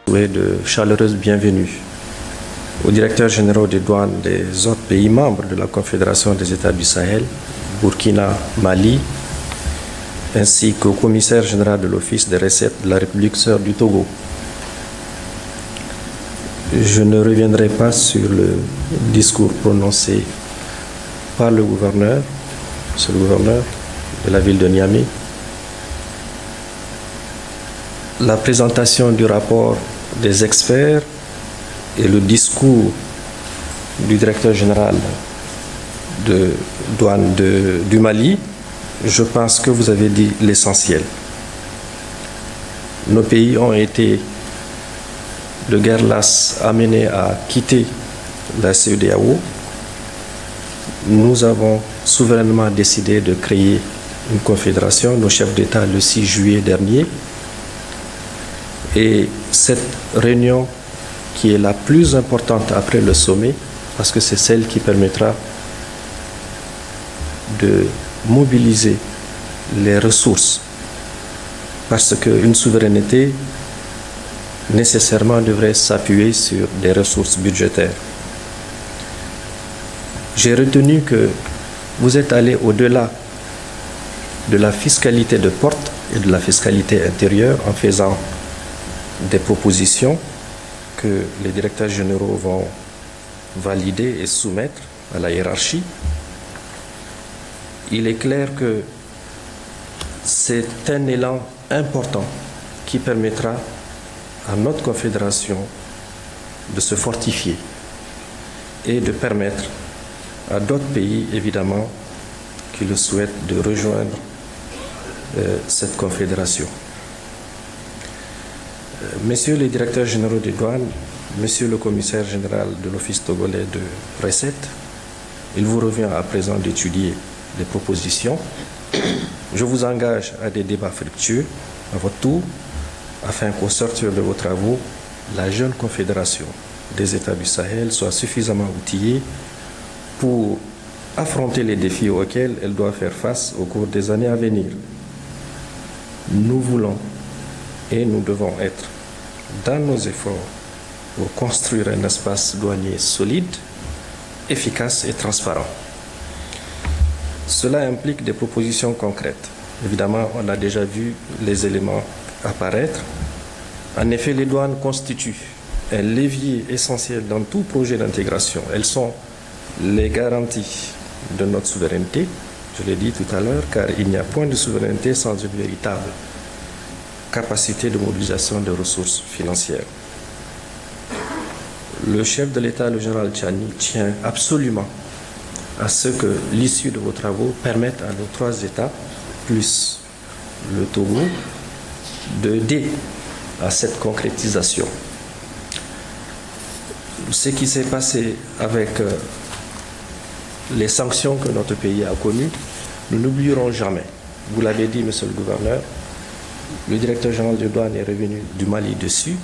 De chaleureuse bienvenue aux directeurs généraux des douanes des autres pays membres de la Confédération des États du Sahel, Burkina, Mali, ainsi qu'au commissaire général de l'Office des recettes de la République sœur du Togo. Je ne reviendrai pas sur le discours prononcé par le gouverneur, monsieur le gouverneur de la ville de Niamey. La présentation du rapport des experts et le discours du directeur général de douane du Mali, je pense que vous avez dit l'essentiel. Nos pays ont été de guerre lasse amenés à quitter la CEDEAO. Nous avons souverainement décidé de créer une confédération, nos chefs d'État le 6 juillet dernier. Et cette réunion, qui est la plus importante après le sommet, parce que c'est celle qui permettra de mobiliser les ressources, parce qu'une souveraineté nécessairement devrait s'appuyer sur des ressources budgétaires. J'ai retenu que vous êtes allé au-delà de la fiscalité de porte et de la fiscalité intérieure en faisant des propositions que les directeurs généraux vont valider et soumettre à la hiérarchie. Il est clair que c'est un élan important qui permettra à notre confédération de se fortifier et de permettre à d'autres pays, évidemment, qui le souhaitent, de rejoindre cette confédération. Messieurs les directeurs généraux des douanes, monsieur le commissaire général de l'Office togolais de recettes, il vous revient à présent d'étudier les propositions. Je vous engage à des débats fructueux à votre tour, afin qu'au sortir de vos travaux, la jeune confédération des États du Sahel soit suffisamment outillée pour affronter les défis auxquels elle doit faire face au cours des années à venir. Nous voulons et nous devons être dans nos efforts pour construire un espace douanier solide, efficace et transparent. Cela implique des propositions concrètes. Évidemment, on a déjà vu les éléments apparaître. En effet, les douanes constituent un levier essentiel dans tout projet d'intégration. Elles sont les garanties de notre souveraineté, je l'ai dit tout à l'heure, car il n'y a point de souveraineté sans une véritable capacité de mobilisation de ressources financières. Le chef de l'État, le général Tchani, tient absolument à ce que l'issue de vos travaux permette à nos trois États, plus le Togo, d'aider à cette concrétisation. Ce qui s'est passé avec les sanctions que notre pays a connues, nous n'oublierons jamais. Vous l'avez dit, monsieur le gouverneur, le directeur général de douane est revenu du Mali dessus.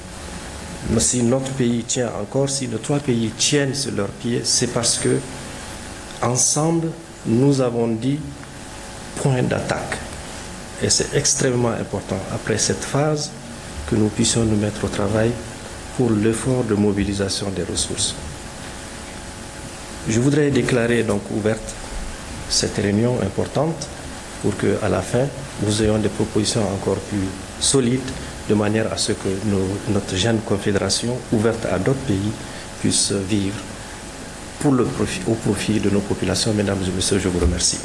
Mais si notre pays tient encore, si nos trois pays tiennent sur leurs pieds, c'est parce que, ensemble, nous avons dit point d'attaque. Et c'est extrêmement important, après cette phase, que nous puissions nous mettre au travail pour l'effort de mobilisation des ressources. Je voudrais déclarer donc ouverte cette réunion importante pour qu'à la fin, nous ayons des propositions encore plus solides de manière à ce que notre jeune confédération, ouverte à d'autres pays, puisse vivre au profit de nos populations. Mesdames et messieurs, je vous remercie.